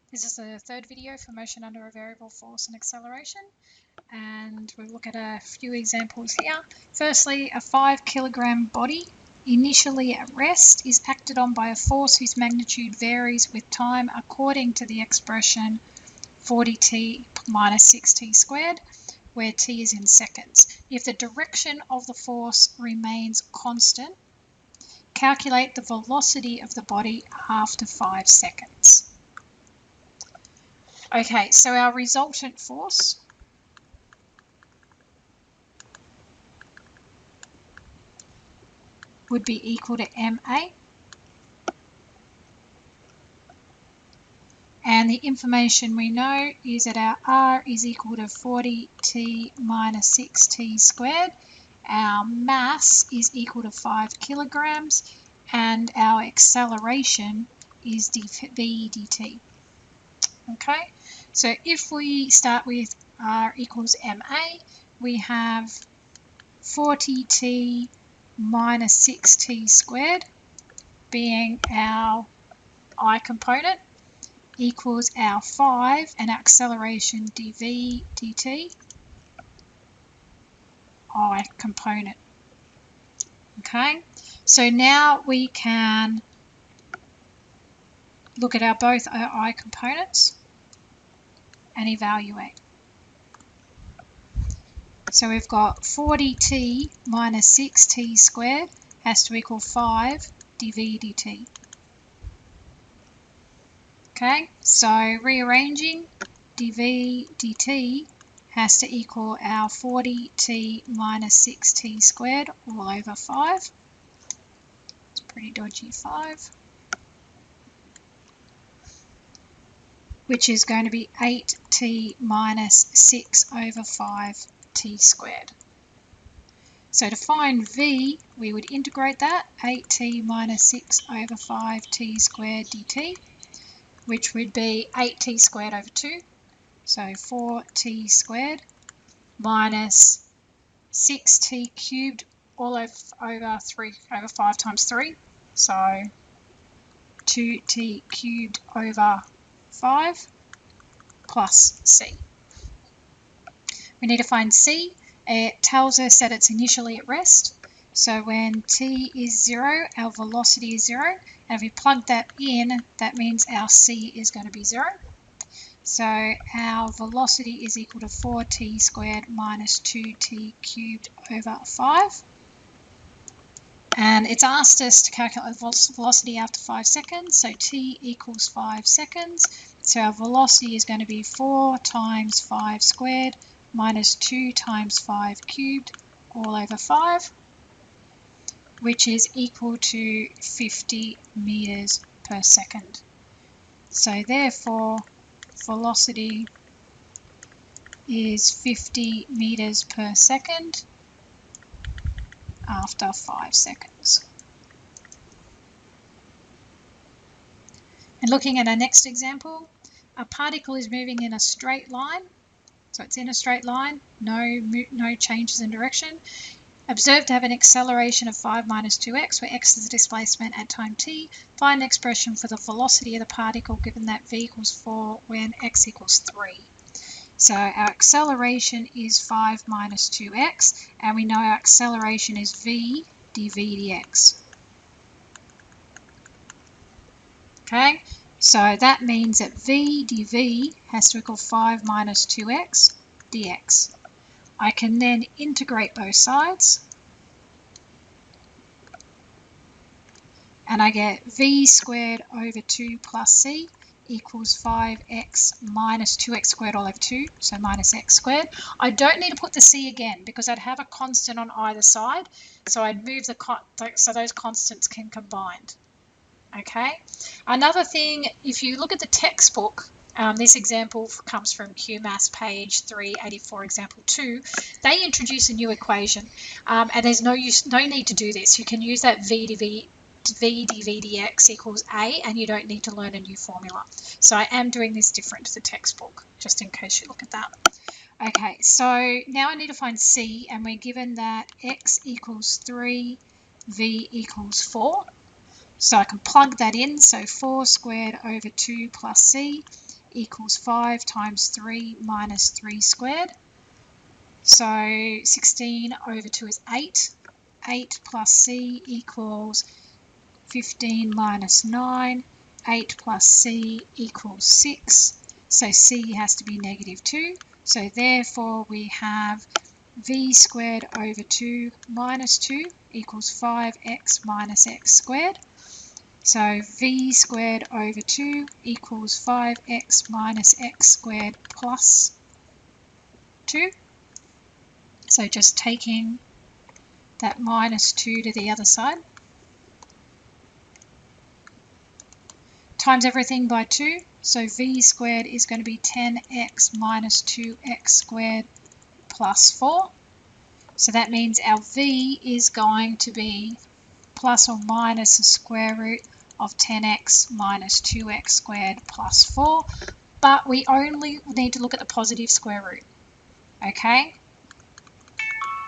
This is the third video for motion under a variable force and acceleration, and we'll look at a few examples here. Firstly, a 5 kilogram body initially at rest is acted on by a force whose magnitude varies with time according to the expression 40t minus 6t squared, where t is in seconds. If the direction of the force remains constant, calculate the velocity of the body after 5 seconds. Okay, so our resultant force would be equal to ma, and the information we know is that our r is equal to 40t minus 6t squared, our mass is equal to 5 kilograms, and our acceleration is v dt. Okay, so if we start with r equals ma, we have 40t minus 6t squared being our I component equals our 5 and our acceleration dv dt, I component. Okay, so now we can look at both our I components and evaluate. So we've got 40t minus 6t squared has to equal 5 dv dt. Okay, so rearranging, dv dt has to equal our 40t minus 6t squared all over 5. It's pretty dodgy 5. Which is going to be 8t minus 6 over 5t squared. So to find v, we would integrate that, 8t minus 6 over 5t squared dt, which would be 8t squared over 2, so 4t squared, minus 6t cubed all over 5 times 3, so 2t cubed over 5 plus c. We need to find c. It tells us that it's initially at rest. So when t is 0, our velocity is 0. And if we plug that in, that means our c is going to be 0. So our velocity is equal to 4t squared minus 2t cubed over 5. And it's asked us to calculate the velocity after 5 seconds, so t equals 5 seconds. So our velocity is going to be 4 times 5 squared minus 2 times 5 cubed all over 5, which is equal to 50 meters per second. So therefore, velocity is 50 meters per second after 5 seconds. And looking at our next example, a particle is moving in a straight line. So it's in a straight line, no changes in direction. Observed to have an acceleration of 5 minus 2x, where x is the displacement at time t. Find an expression for the velocity of the particle given that v equals 4 when x equals 3. So our acceleration is 5 minus 2x, and we know our acceleration is v dv dx. Okay, so that means that v dv has to equal 5 minus 2x dx. I can then integrate both sides, and I get v squared over 2 plus c equals 5x minus 2x squared all over 2, so minus x squared. I don't need to put the c again because I'd have a constant on either side, so I'd move so those constants can combine. Okay. Another thing, if you look at the textbook, this example comes from QMass page 384, example 2. They introduce a new equation, and there's no need to do this. You can use that v dv dx equals a, and you don't need to learn a new formula. So I am doing this different to the textbook, just in case you look at that. Okay, so now I need to find c, and we're given that x equals 3, v equals 4. So I can plug that in, so 4 squared over 2 plus c equals 5 times 3 minus 3 squared. So 16 over 2 is 8. 8 plus c equals 15 minus 9. 8 plus c equals 6. So c has to be negative 2. So therefore we have v squared over 2 minus 2 equals 5x minus x squared. So v squared over 2 equals 5x minus x squared plus 2. So just taking that minus 2 to the other side. Times everything by 2. So v squared is going to be 10x minus 2x squared plus 4. So that means our v is going to be plus or minus the square root of 10x minus 2x squared plus 4. But we only need to look at the positive square root. Okay?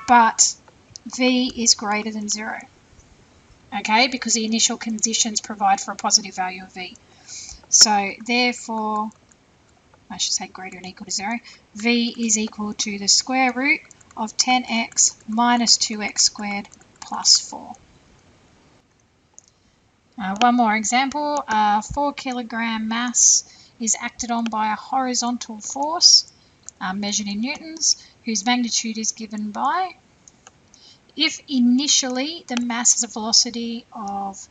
But v is greater than 0. Okay? Because the initial conditions provide for a positive value of v. So therefore, I should say greater than or equal to 0, v is equal to the square root of 10x minus 2x squared plus 4. One more example, 4 kilogram mass is acted on by a horizontal force measured in newtons, whose magnitude is given by, if initially the mass has a velocity of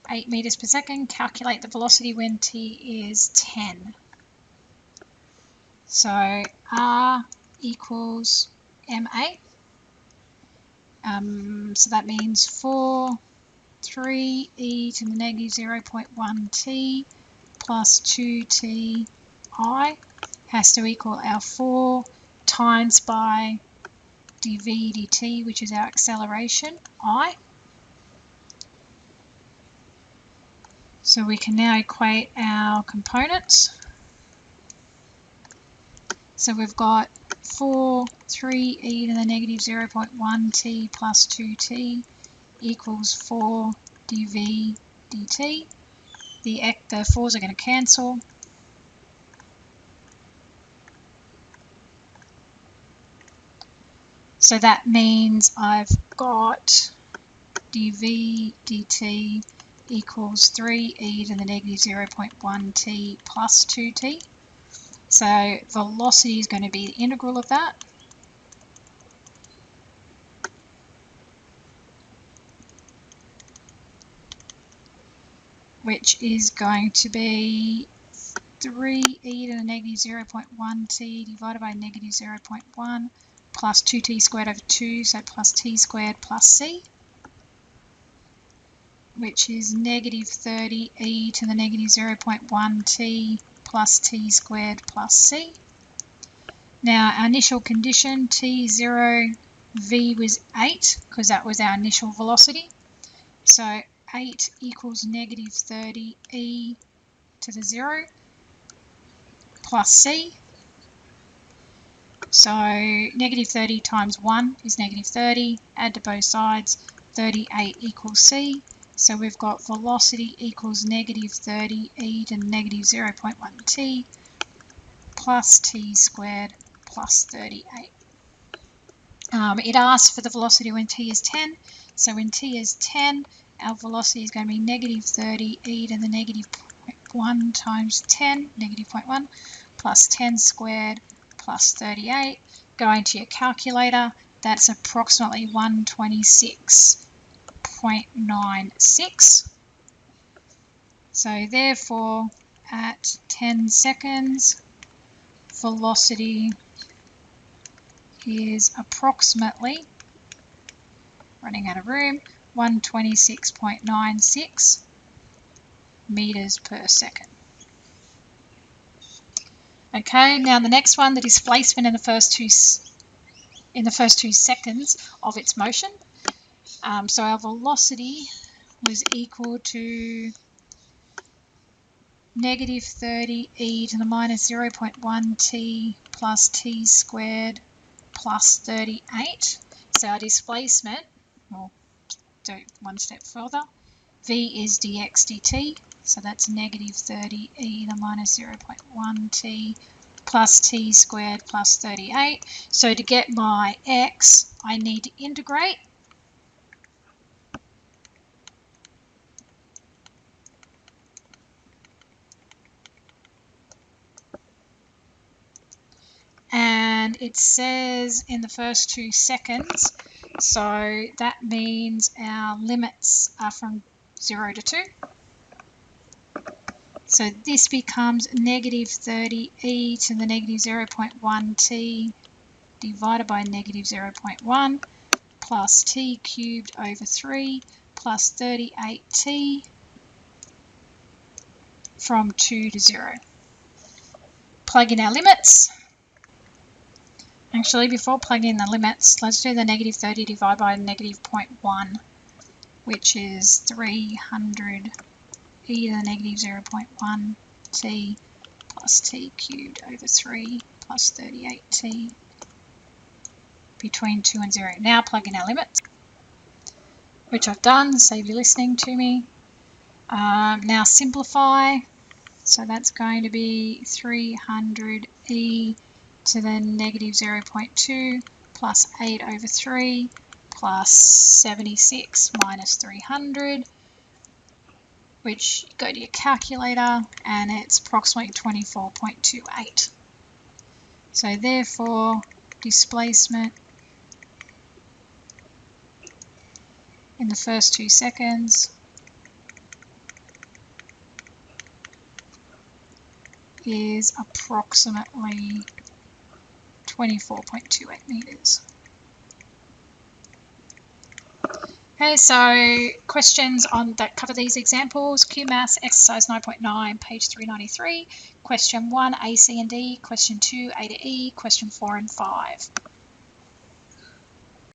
8 meters per second, calculate the velocity when t is 10. So r equals ma. So that means 3e to the negative 0.1 t plus 2t I has to equal our 4 times by dv dt, which is our acceleration, I. So we can now equate our components. So we've got 3e to the negative 0.1 t plus 2t equals 4 dv dt. The 4's are going to cancel. So that means I've got dv dt equals 3e to the negative 0.1 t plus 2t. So velocity is going to be the integral of that. Which is going to be 3e to the negative 0.1 t divided by negative 0.1 plus 2t squared over 2, so plus t squared plus c, which is negative 30e to the negative 0.1 t plus t squared plus c. Now our initial condition, t0, v was 8, because that was our initial velocity. So 8 equals negative 30e to the 0 plus c. So negative 30 times 1 is negative 30. Add to both sides, 38 equals c. So we've got velocity equals negative 30e to negative 0.1 t plus t squared plus 38. It asks for the velocity when t is 10. So when t is 10, our velocity is going to be negative 30e to the negative 0.1 times 10, negative 0.1, plus 10 squared plus 38. Going to your calculator, that's approximately 126.96. So therefore, at 10 seconds, velocity is approximately, running out of room, 126.96 meters per second. Okay, now the next one, the displacement in the first two seconds of its motion. So our velocity was equal to negative 30e to the minus 0.1 t plus t squared plus 38. So our displacement, we'll do one step further, v is dx dt, So that's negative 30 e to the minus 0.1 t plus t squared plus 38. So to get my x, I need to integrate. And it says in the first 2 seconds, so that means our limits are from 0 to 2. So this becomes negative 30 e to the negative 0.1 t divided by negative 0.1 plus t cubed over 3 plus 38t from 2 to 0. Plug in our limits. Actually, before plugging in the limits, let's do the negative 30 divided by negative 0.1, which is 300 e to the negative 0.1 t plus t cubed over 3 plus 38t between 2 and 0. Now plug in our limits, which I've done, save you listening to me. Now simplify, so that's going to be 300 e to the negative 0.2 plus 8 over 3 plus 76 minus 300, which go to your calculator, and it's approximately 24.28. So therefore, displacement in the first 2 seconds is approximately 24.28 meters. Okay, so questions on that cover these examples. QMaths exercise 9.9, page 393. Question 1, A, C and D. Question 2, A to E. Question 4 and 5.